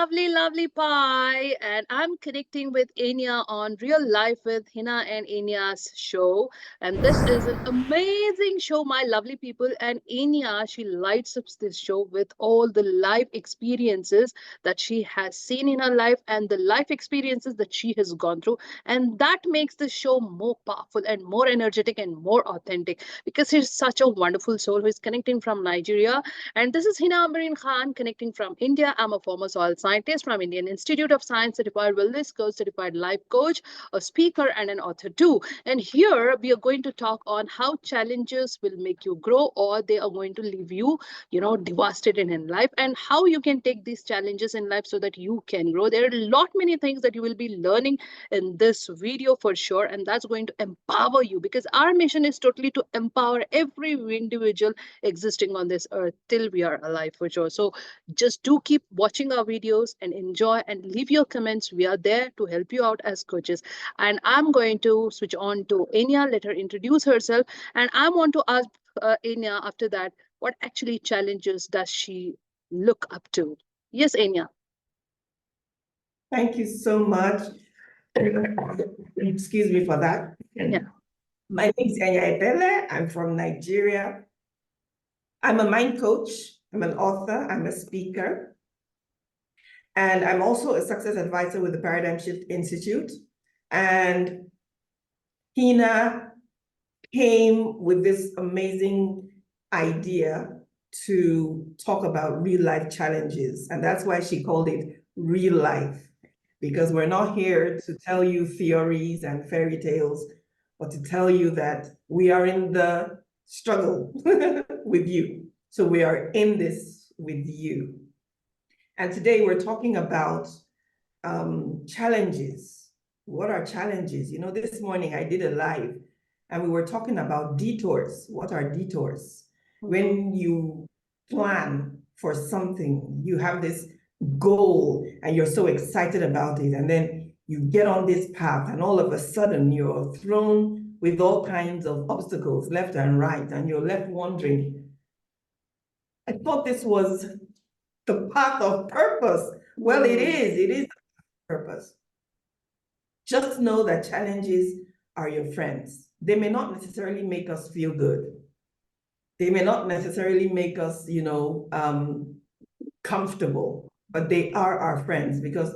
lovely pie. And I'm connecting with Enya on Real Life with Hina and Enya's show. And this is an amazing show, my lovely people. And Enya, she lights up this show with all the life experiences that she has seen in her life and the life experiences that she has gone through. And that makes the show more powerful and more energetic and more authentic because she's such a wonderful soul who is connecting from Nigeria. And this is Hina Ambareen Khan connecting from India. I'm a former soil scientist from Indian Institute of Science, certified wellness coach, certified life coach, a speaker, and an author too. And here we are going to talk on how challenges will make you grow or they are going to leave you, devastated in life, and how you can take these challenges in life so that you can grow. There are a lot many things that you will be learning in this video for sure, and that's going to empower you because our mission is totally to empower every individual existing on this earth till we are alive for sure. So just do keep watching our videos and enjoy and leave your comments. We are there to help you out as coaches. And I'm going to switch on to Enya, let her introduce herself. And I want to ask Enya after that, what actually challenges does she look up to? Yes, Enya. Thank you so much. Excuse me for that. Yeah. My name is Hina Enya. I'm from Nigeria. I'm a mind coach. I'm an author. I'm a speaker. And I'm also a success advisor with the Paradigm Shift Institute. And Hina came with this amazing idea to talk about real life challenges. And that's why she called it Real Life, because we're not here to tell you theories and fairy tales, but to tell you that we are in the struggle with you. So we are in this with you. And today we're talking about challenges. What are challenges? This morning I did a live and we were talking about detours. What are detours? When you plan for something, you have this goal and you're so excited about it, and then you get on this path and all of a sudden you're thrown with all kinds of obstacles left and right, and you're left wondering, I thought this was the path of purpose. Well, it is purpose. Just know that challenges are your friends. They may not necessarily make us feel good. They may not necessarily make us, comfortable, but they are our friends because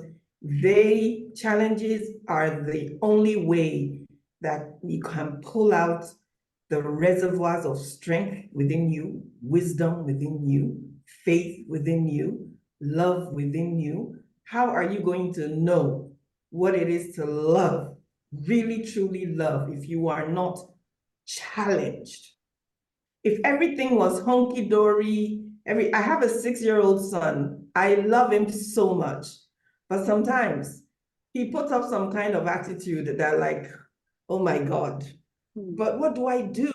challenges are the only way that you can pull out the reservoirs of strength within you, wisdom within you, faith within you, love within you. How are you going to know what it is to love, really truly love, if you are not challenged? If everything was hunky-dory, I have a 6-year-old son. I love him so much, but sometimes he puts up some kind of attitude that like, oh my God, but what do I do?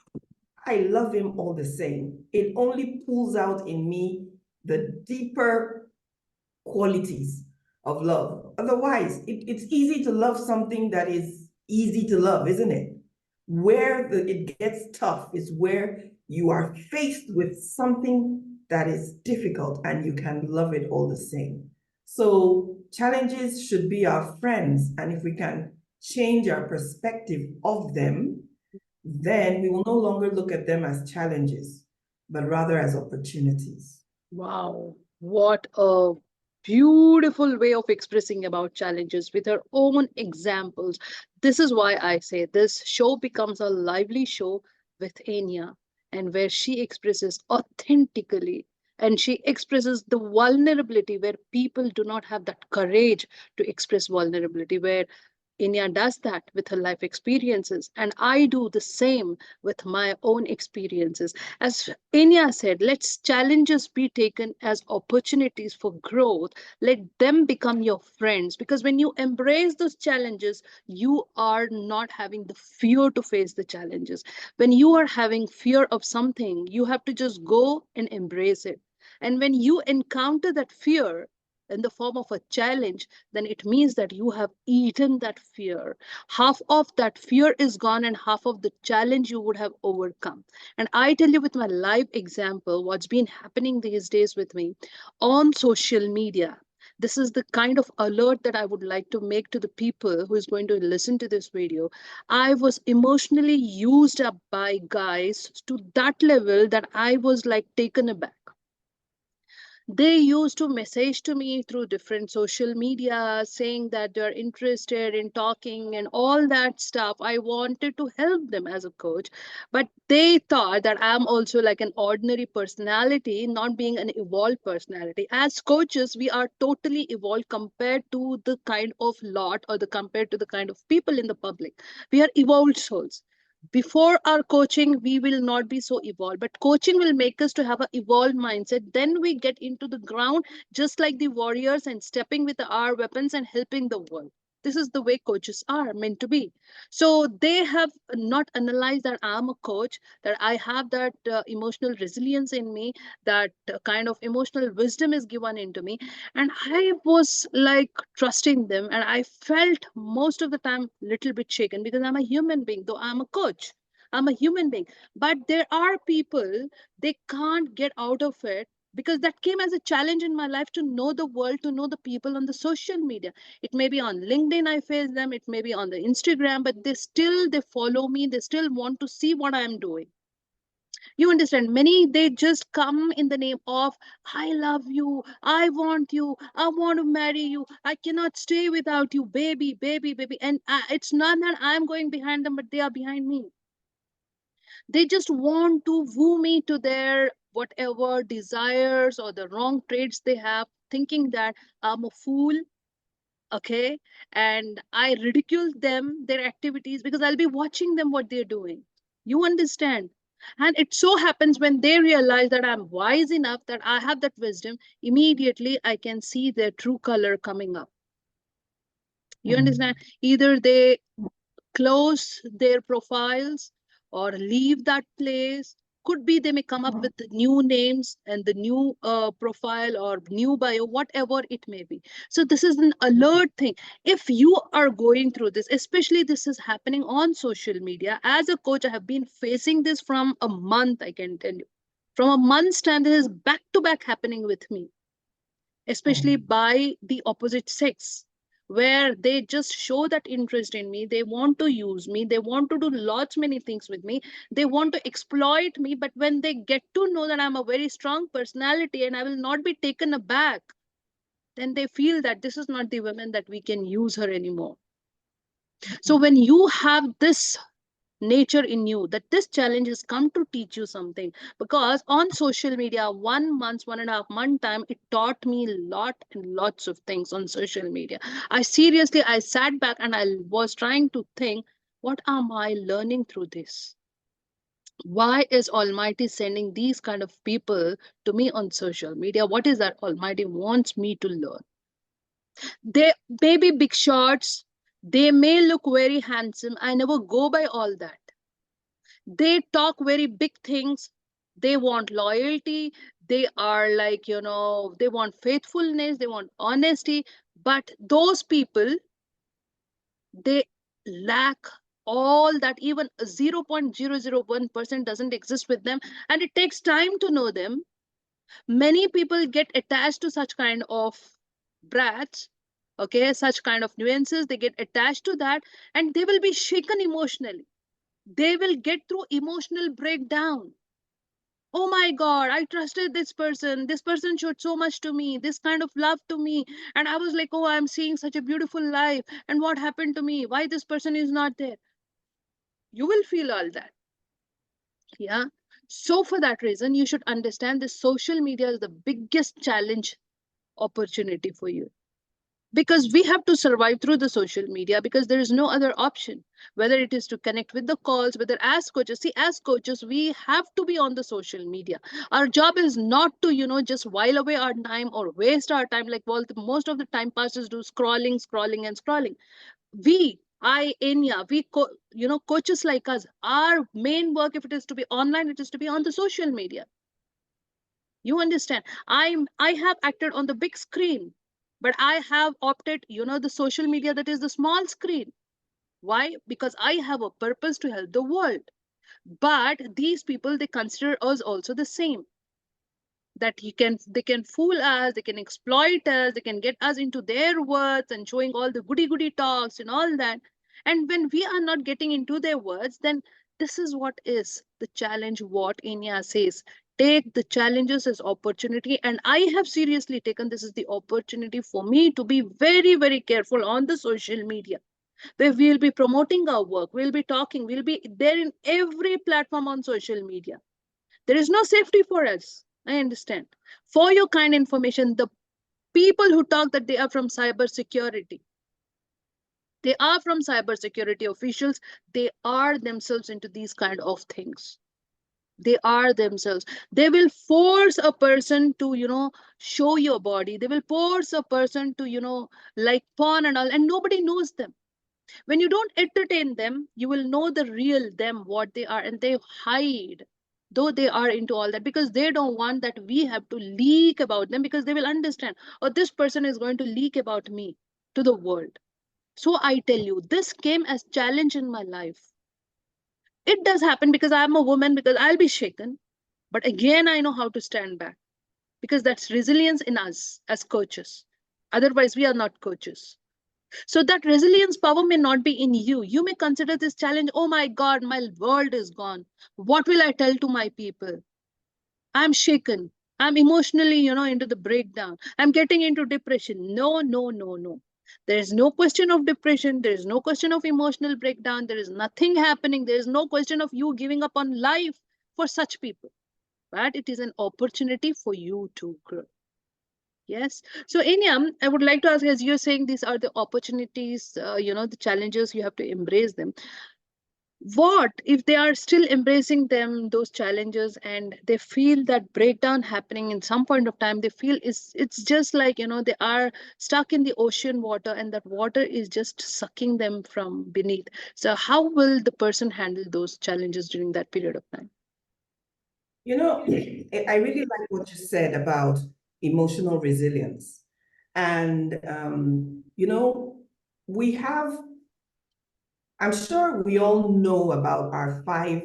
I love him all the same. It only pulls out in me the deeper qualities of love. Otherwise, it's easy to love something that is easy to love, isn't it? Where it gets tough is where you are faced with something that is difficult and you can love it all the same. So challenges should be our friends. And if we can change our perspective of them, then we will no longer look at them as challenges, but rather as opportunities. Wow, what a beautiful way of expressing about challenges with her own examples. This is why I say this show becomes a lively show with Enya, and where she expresses authentically and she expresses the vulnerability where people do not have that courage to express vulnerability, where Inya does that with her life experiences, and I do the same with my own experiences. As Inya said, let's challenges be taken as opportunities for growth. Let them become your friends because when you embrace those challenges, you are not having the fear to face the challenges. When you are having fear of something, you have to just go and embrace it. And when you encounter that fear, in the form of a challenge, then it means that you have eaten that fear. Half of that fear is gone, and half of the challenge you would have overcome. And I tell you, with my live example, what's been happening these days with me on social media. This is the kind of alert that I would like to make to the people who is going to listen to this video. I was emotionally used up by guys to that level that I was like taken aback. They used to message to me through different social media saying that they're interested in talking and all that stuff. I wanted to help them as a coach, but they thought that I'm also like an ordinary personality, not being an evolved personality. As coaches, we are totally evolved compared to the kind of lot, or the compared to the kind of people in the public. We are evolved souls. Before our coaching we will not be so evolved, but coaching will make us to have an evolved mindset. Then we get into the ground just like the warriors and stepping with our weapons and helping the world. This is the way coaches are meant to be. So they have not analyzed that I'm a coach, that I have that emotional resilience in me, that kind of emotional wisdom is given into me. And I was like trusting them, and I felt most of the time little bit shaken, because I'm a human being, though I'm a coach. I'm a human being. But there are people, they can't get out of it, because that came as a challenge in my life, to know the world, to know the people on the social media. It may be on LinkedIn I face them, it may be on the Instagram, but they follow me, they still want to see what I'm doing. You understand, many they just come in the name of, I love you, I want you, I want to marry you, I cannot stay without you, baby, baby, baby. And it's not that I'm going behind them, but they are behind me. They just want to woo me to their whatever desires or the wrong traits they have, thinking that I'm a fool. Okay. And I ridicule them, their activities, because I'll be watching them what they're doing. You understand? And it so happens when they realize that I'm wise enough, that I have that wisdom, immediately I can see their true color coming up. You understand? Mm. Either they close their profiles or leave that place. Could be they may come up with the new names and the new profile or new bio, whatever it may be. So this is an alert thing. If you are going through this, especially this is happening on social media, as a coach I have been facing this from a month, I can tell you. From a month's time, this is back to back happening with me, especially Mm. by the opposite sex, where they just show that interest in me, they want to use me, they want to do lots many things with me, they want to exploit me. But when they get to know that I'm a very strong personality and I will not be taken aback, then they feel that this is not the woman that we can use her anymore. So when you have this nature in you, that this challenge has come to teach you something, because on social media 1 month, 1.5 month time, it taught me lot and lots of things on social media. I seriously, I sat back and I was trying to think, what am I learning through this? Why is Almighty sending these kind of people to me on social media? What is that Almighty wants me to learn? They may be big shots, they may look very handsome, I never go by all that. They talk very big things, they want loyalty, they are like, they want faithfulness, they want honesty. But those people, they lack all that. Even 0.001% doesn't exist with them, and it takes time to know them. Many people get attached to such kind of brats, okay, such kind of nuances, they get attached to that, and they will be shaken emotionally. They will get through emotional breakdown. Oh my god, I trusted this person showed so much to me, this kind of love to me, and I was like, oh, I'm seeing such a beautiful life, and what happened to me, why this person is not there? You will feel all that. Yeah. So for that reason, you should understand this social media is the biggest challenge opportunity for you, because we have to survive through the social media, because there is no other option. Whether it is to connect with the calls, whether as coaches, see, as coaches we have to be on the social media. Our job is not to just while away our time or waste our time, like, well, most of the time passers do, scrolling, scrolling, and scrolling. I, Enya, coaches like us, our main work, if it is to be online, it is to be on the social media. You understand? I have acted on the big screen, but I have opted, the social media that is the small screen. Why? Because I have a purpose to help the world. But these people, they consider us also the same. that they can fool us, they can exploit us, they can get us into their words and showing all the goody goody talks and all that. And when we are not getting into their words, then this is what is the challenge, what Enya says. Take the challenges as opportunity. And I have seriously taken this as the opportunity for me to be very, very careful on the social media, where we'll be promoting our work, we'll be talking, we'll be there in every platform on social media. There is no safety for us. I understand. For your kind information, the people who talk that they are from cybersecurity, they are from cybersecurity officials, they are themselves into these kind of things. They are themselves. They will force a person to, show your body. They will force a person to, like porn and all, and nobody knows them. When you don't entertain them, you will know the real them, what they are, and they hide. Though they are into all that because they don't want that we have to leak about them, because they will understand, or this person is going to leak about me to the world. So I tell you, this came as challenge in my life. It does happen because I'm a woman, because I'll be shaken. But again, I know how to stand back, because that's resilience in us as coaches. Otherwise, we are not coaches. So that resilience power may not be in you. You may consider this challenge, oh my God, my world is gone. What will I tell to my people? I'm shaken. I'm emotionally, into the breakdown. I'm getting into depression. No, no, no, no. There is no question of depression. There is no question of emotional breakdown. There is nothing happening. There is no question of you giving up on life for such people. But it is an opportunity for you to grow. Yes. So, Inyam, I would like to ask, as you're saying, these are the opportunities, the challenges, you have to embrace them. What if they are still embracing them, those challenges, and they feel that breakdown happening in some point of time? They feel it's just like, they are stuck in the ocean water, and that water is just sucking them from beneath. So, how will the person handle those challenges during that period of time? You know, I really like what you said about emotional resilience. And, we have, I'm sure we all know about our five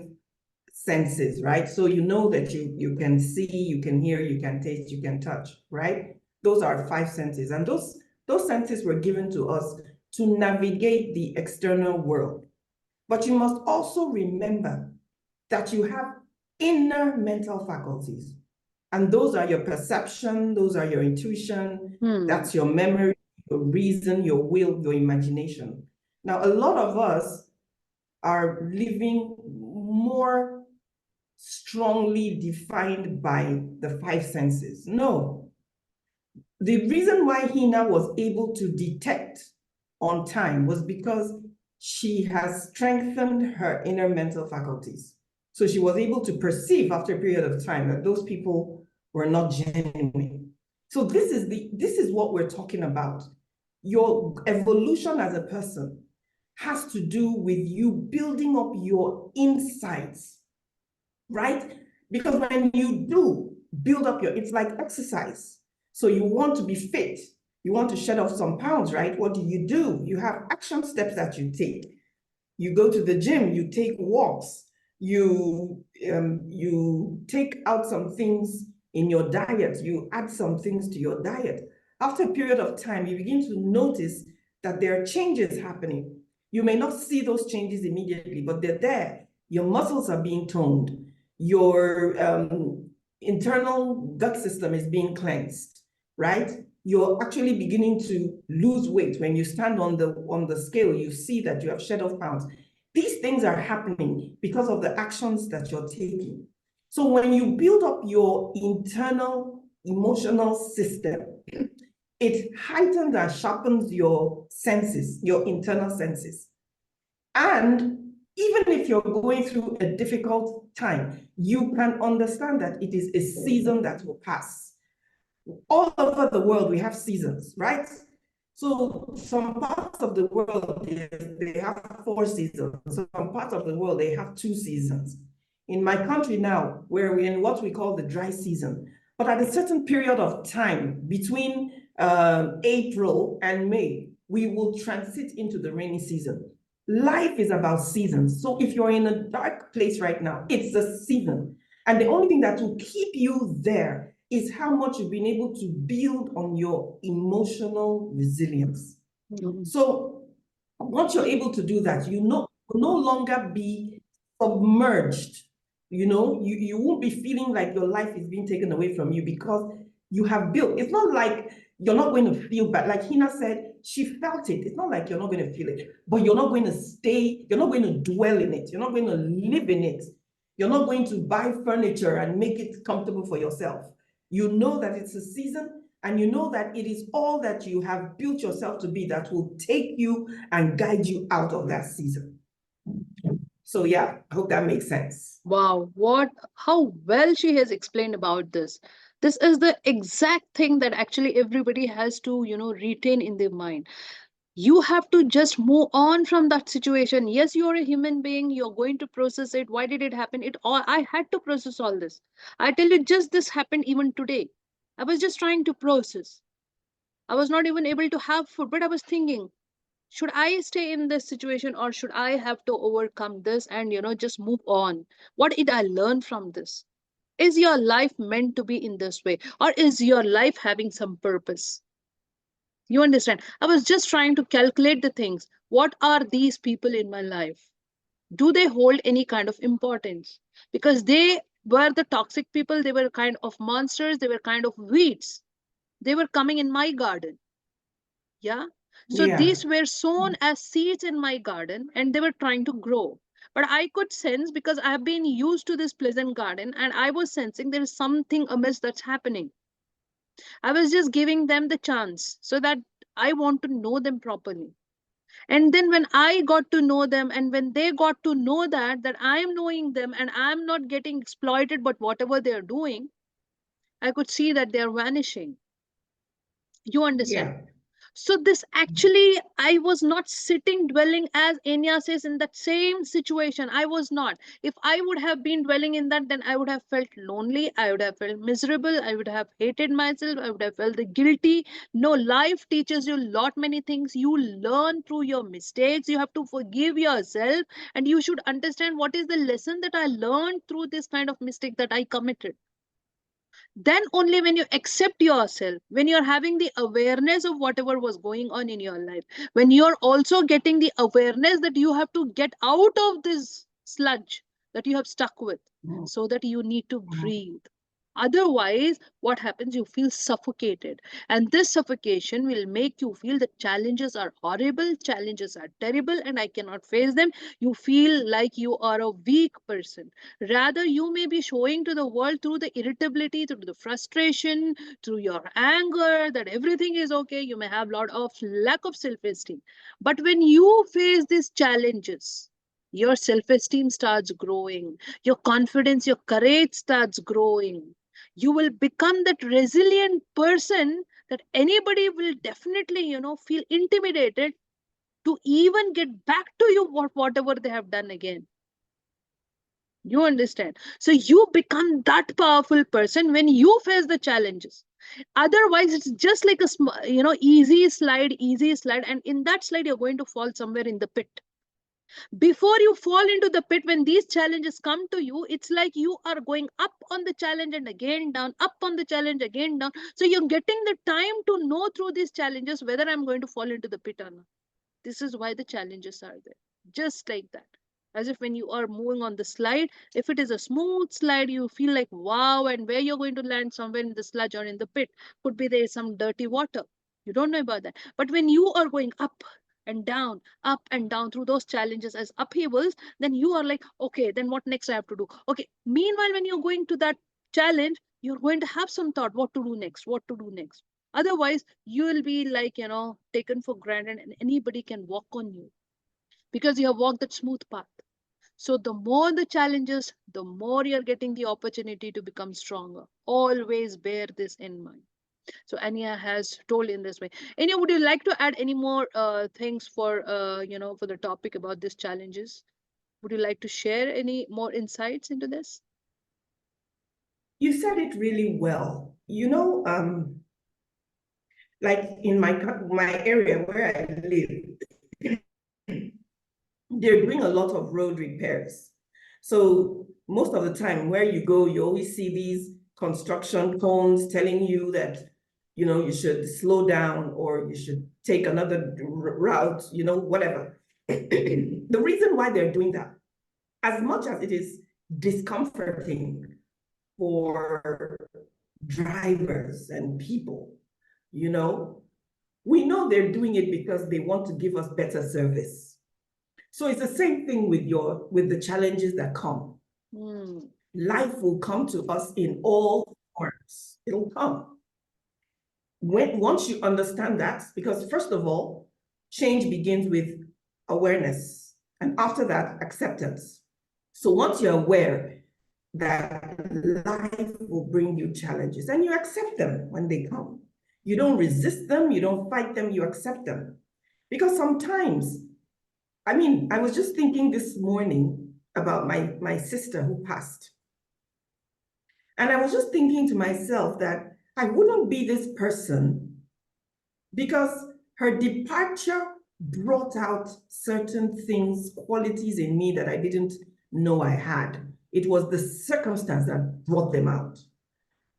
senses, right? So you know that you can see, you can hear, you can taste, you can touch, right? Those are five senses. And those senses were given to us to navigate the external world. But you must also remember that you have inner mental faculties. And those are your perception, those are your intuition, Hmm. that's your memory, your reason, your will, your imagination. Now, a lot of us are living more strongly defined by the five senses. No, the reason why Hina was able to detect on time was because she has strengthened her inner mental faculties. So she was able to perceive after a period of time that those people were not genuine. So this is what we're talking about. Your evolution as a person has to do with you building up your insights, right? Because when you do build up it's like exercise. So you want to be fit, you want to shed off some pounds, right? What do? You have action steps that you take. You go to the gym, you take walks, you take out some things in your diet, you add some things to your diet. After a period of time, you begin to notice that there are changes happening. You may not see those changes immediately, but they're there. Your muscles are being toned. Your internal gut system is being cleansed, right? You're actually beginning to lose weight. When you stand on the scale, you see that you have shed off pounds. These things are happening because of the actions that you're taking. So when you build up your internal emotional system, it heightens and sharpens your senses, your internal senses. And even if you're going through a difficult time, you can understand that it is a season that will pass. All over the world, we have seasons, right? So some parts of the world, they have 4 seasons. Some parts of the world, they have 2 seasons. In my country now, we're in what we call the dry season. But at a certain period of time, between April and May, we will transit into the rainy season. Life is about seasons. So if you're in a dark place right now, it's a season. And the only thing that will keep you there is how much you've been able to build on your emotional resilience. So once you're able to do that, you know, will no longer be submerged. You won't be feeling like your life is being taken away from you because you have built. It's not like you're not going to feel bad. Like Hina said, she felt it. It's not like you're not going to feel it, but you're not going to stay, you're not going to dwell in it. You're not going to live in it. You're not going to buy furniture and make it comfortable for yourself. You know that it's a season, and you know that it is all that you have built yourself to be that will take you and guide you out of that season. So yeah, I hope that makes sense. Wow, how well she has explained about this. This is the exact thing that actually everybody has to, retain in their mind. You have to just move on from that situation. Yes, you're a human being, you're going to process it. Why did it happen? It all I had to process all this. I tell you, just this happened even today. I was just trying to process. I was not even able to have food, but I was thinking, should I stay in this situation or should I have to overcome this and just move on? What did I learn from this? Is your life meant to be in this way, or is your life having some purpose? You understand? I was just trying to calculate the things. What are these people in my life? Do they hold any kind of importance? Because they were the toxic people, they were kind of monsters, they were kind of weeds. They were coming in my garden. Yeah. So Yeah, these were sown as seeds in my garden and they were trying to grow. But I could sense, because I have been used to this pleasant garden, and I was sensing there is something amiss that's happening. I was just giving them the chance so that I want to know them properly. And then when I got to know them, and when they got to know that I am knowing them and I am not getting exploited, but whatever they are doing, I could see that they are vanishing. You understand? yeah, So this actually, I was not sitting dwelling, as Enya says, in that same situation. I was not. If I would have been dwelling in that, then I would have felt lonely. I would have felt miserable. I would have hated myself. I would have felt the guilty. No, life teaches you lot many things. You learn through your mistakes. You have to forgive yourself, and you should understand what is the lesson that I learned through this kind of mistake that I committed. Then only when you accept yourself, when you're having the awareness of whatever was going on in your life, when you're also getting the awareness that you have to get out of this sludge that you have stuck with, so that you need to breathe. Otherwise, what happens? You feel suffocated. And this suffocation will make you feel that challenges are horrible, challenges are terrible, and I cannot face them. You feel like you are a weak person. Rather, you may be showing to the world through the irritability, through the frustration, through your anger, that everything is okay. You may have a lot of lack of self esteem. But when you face these challenges, your self esteem starts growing, your confidence, your courage starts growing. You will become that resilient person that anybody will definitely, feel intimidated to even get back to you whatever they have done again. You understand? So you become that powerful person when you face the challenges. Otherwise, it's just like a easy slide, and in that slide, you're going to fall somewhere in the pit. Before you fall into the pit, when these challenges come to you, it's like you are going up on the challenge and again down, up on the challenge, again down. So you're getting the time to know through these challenges whether I'm going to fall into the pit or not. This is why the challenges are there. Just like that. As if when you are moving on the slide, if it is a smooth slide, you feel like wow, and where you're going to land, somewhere in the sludge or in the pit. Could be there is some dirty water. You don't know about that. But when you are going up and down through those challenges as upheavals, then you are like, okay, then what next I have to do? Okay. Meanwhile, when you're going to that challenge, you're going to have some thought what to do next, what to do next. Otherwise, you will be like, taken for granted and anybody can walk on you because you have walked that smooth path. So, the more the challenges, the more you're getting the opportunity to become stronger. Always bear this in mind. So, Anya has told in this way. Anya, would you like to add any more things for the topic about these challenges? Would you like to share any more insights into this? you said it really well. Like in my area where I live, they're doing a lot of road repairs. So most of the time, where you go, you always see these construction cones telling you that, you should slow down or you should take another route, whatever. The reason why they're doing that, as much as it is discomforting for drivers and people, you know, we know they're doing it because they want to give us better service. So it's the same thing with the challenges that come. Mm. Life will come to us in all forms. It'll come. Once you understand that, because first of all, change begins with awareness, and after that, acceptance. So once you're aware that life will bring you challenges, and you accept them when they come. You don't resist them, you don't fight them, you accept them. Because sometimes, I was just thinking this morning about my sister who passed. And I was just thinking to myself that I wouldn't be this person because her departure brought out certain things, qualities in me that I didn't know I had. It was the circumstance that brought them out.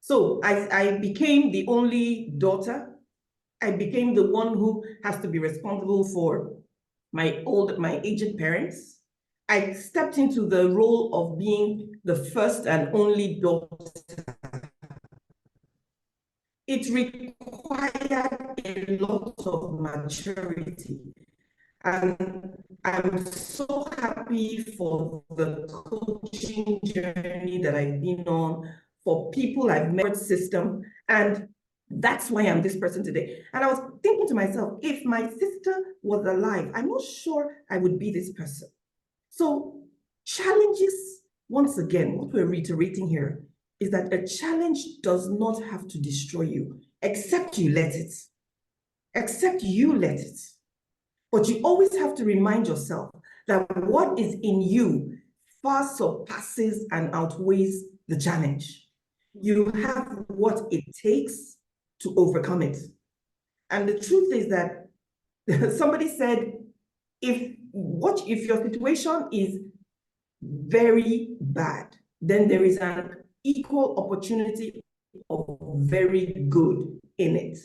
So I became the only daughter. I became the one who has to be responsible for my aged parents. I stepped into the role of being the first and only daughter. It required a lot of maturity. And I'm so happy for the coaching journey that I've been on, for people I've met system. And that's why I'm this person today. And I was thinking to myself, if my sister was alive, I'm not sure I would be this person. So challenges, once again, what we're reiterating here is that a challenge does not have to destroy you, except you let it. Except you let it. But you always have to remind yourself that what is in you far surpasses and outweighs the challenge. You have what it takes to overcome it. And the truth is that somebody said, if your situation is very bad, then there is an equal opportunity of very good in it.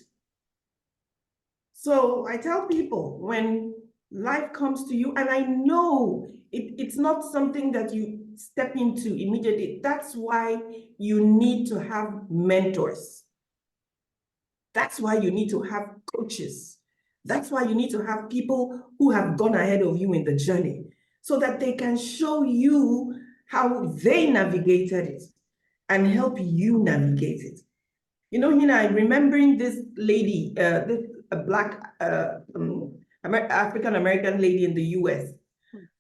So I tell people when life comes to you, and I know it's not something that you step into immediately. That's why you need to have mentors. That's why you need to have coaches. That's why you need to have people who have gone ahead of you in the journey so that they can show you how they navigated it and help you navigate it. Hina, I'm remembering this lady, this a black African American lady in the US,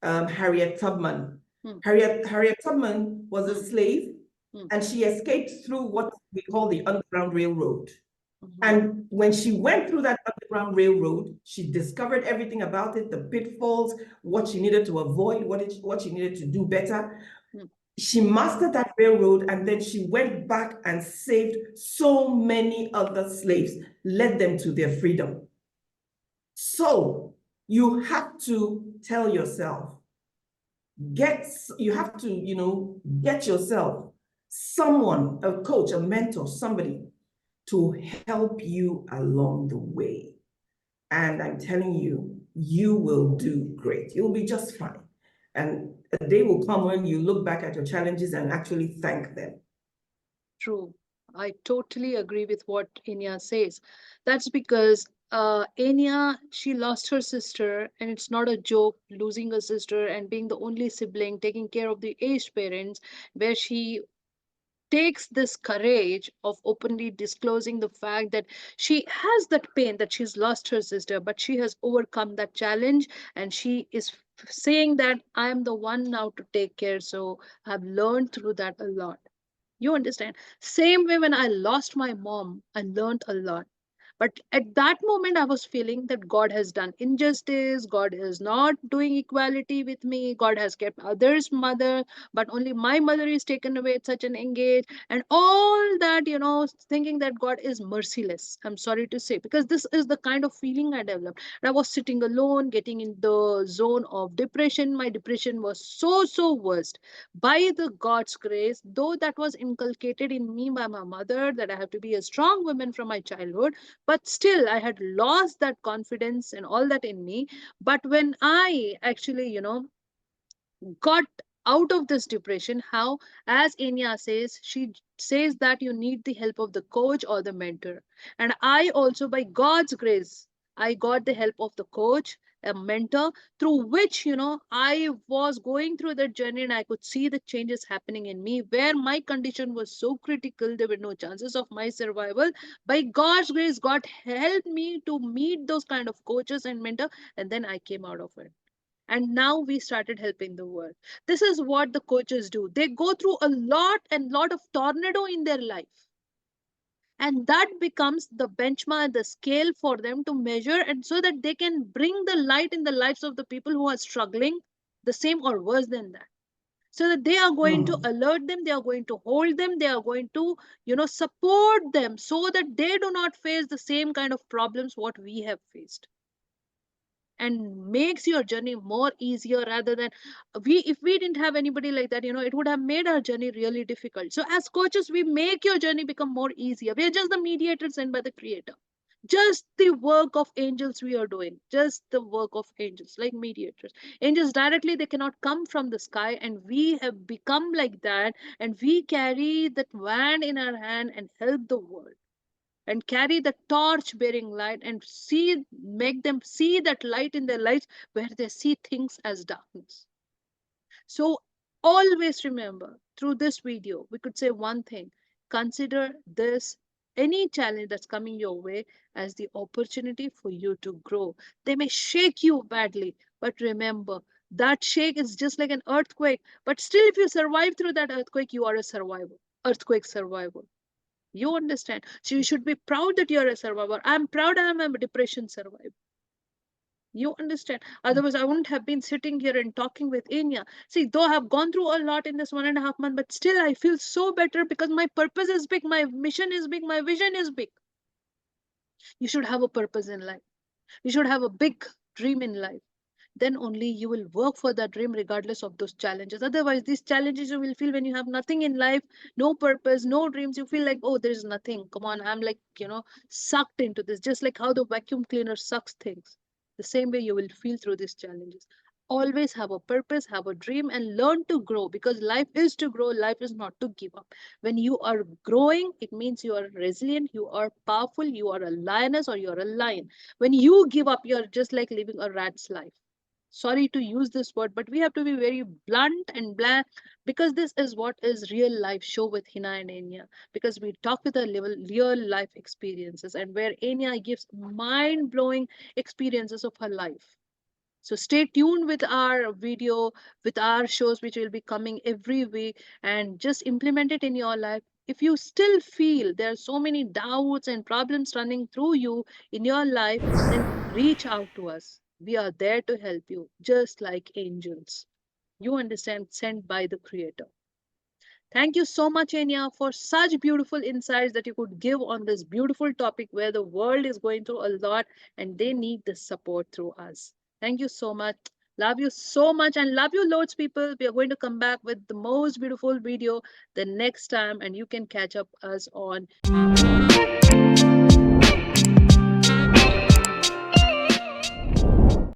Harriet Tubman. Mm. Harriet Tubman was a Mm. slave, Mm. and she escaped through what we call the Underground Railroad. Mhm. And when she went through that Underground Railroad, she discovered everything about it, the pitfalls, what she needed to avoid, what she needed to do better. Mm. She mastered that railroad, and then she went back and saved so many other slaves, led them to their freedom. So you have to tell yourself, you have to, get yourself someone, a coach, a mentor, somebody to help you along the way. And I'm telling you, you will do great. You'll be just fine. And a day will come when you look back at your challenges and actually thank them. True. I totally agree with what Enya says. That's because Enya, she lost her sister, and it's not a joke losing a sister and being the only sibling, taking care of the aged parents, where she takes this courage of openly disclosing the fact that she has that pain that she's lost her sister, but she has overcome that challenge, and she is saying that I am the one now to take care. So I've learned through that a lot. You understand? Same way when I lost my mom, I learned a lot. But at that moment, I was feeling that God has done injustice, God is not doing equality with me, God has kept others' mother, but only my mother is taken away at such an age, and all that, thinking that God is merciless. I'm sorry to say, because this is the kind of feeling I developed. And I was sitting alone, getting in the zone of depression. My depression was so, so worst. By the God's grace, though that was inculcated in me by my mother, that I have to be a strong woman from my childhood, but still I had lost that confidence and all that in me. But when I actually, got out of this depression, how, as Enya says, she says that you need the help of the coach or the mentor. And I also, by God's grace, I got the help of the coach, a mentor, through which, I was going through that journey, and I could see the changes happening in me where my condition was so critical, there were no chances of my survival. By God's grace, God helped me to meet those kind of coaches and mentor, and then I came out of it, and now we started helping the world. This is what the coaches do. They go through a lot and lot of tornado in their life, and that becomes the benchmark, the scale for them to measure, and so that they can bring the light in the lives of the people who are struggling the same or worse than that, so that they are going to Mm. alert them, they are going to hold them, they are going to support them, so that they do not face the same kind of problems what we have faced, and makes your journey more easier, rather than we if we didn't have anybody like that, it would have made our journey really difficult. So as coaches, we make your journey become more easier. We are just the mediators sent by the creator, just the work of angels we are doing, just the work of angels, like mediators. Angels directly, they cannot come from the sky, and we have become like that, and we carry that wand in our hand and help the world, and carry the torch bearing light, and see, make them see that light in their lives where they see things as darkness. So always remember, through this video we could say one thing: consider this, any challenge that's coming your way, as the opportunity for you to grow. They may shake you badly, but remember, that shake is just like an earthquake, but still, if you survive through that earthquake, you are a survivor, earthquake survivor. You understand? So you should be proud that you're a survivor. I'm proud I'm a depression survivor. You understand? Otherwise, I wouldn't have been sitting here and talking with Enya. See, though I have gone through a lot in this 1.5 months, but still I feel so better because my purpose is big, my mission is big, my vision is big. You should have a purpose in life. You should have a big dream in life. Then only you will work for that dream regardless of those challenges. Otherwise, these challenges you will feel when you have nothing in life, no purpose, no dreams. You feel like, oh, there's nothing. Come on, I'm like, sucked into this. Just like how the vacuum cleaner sucks things. The same way you will feel through these challenges. Always have a purpose, have a dream, and learn to grow, because life is to grow, life is not to give up. When you are growing, it means you are resilient, you are powerful, you are a lioness or you're a lion. When you give up, you're just like living a rat's life. Sorry to use this word, but we have to be very blunt and bland, because this is what is real life show with Hina and Enya. Because we talk with a level real life experiences, and where Enya gives mind blowing experiences of her life. So stay tuned with our video, with our shows, which will be coming every week, and just implement it in your life. If you still feel there are so many doubts and problems running through you in your life, then reach out to us. We are there to help you, just like angels. You understand, sent by the Creator. Thank you so much, Enya, for such beautiful insights that you could give on this beautiful topic where the world is going through a lot and they need the support through us. Thank you so much. Love you so much and love you loads, people. We are going to come back with the most beautiful video the next time, and you can catch up us on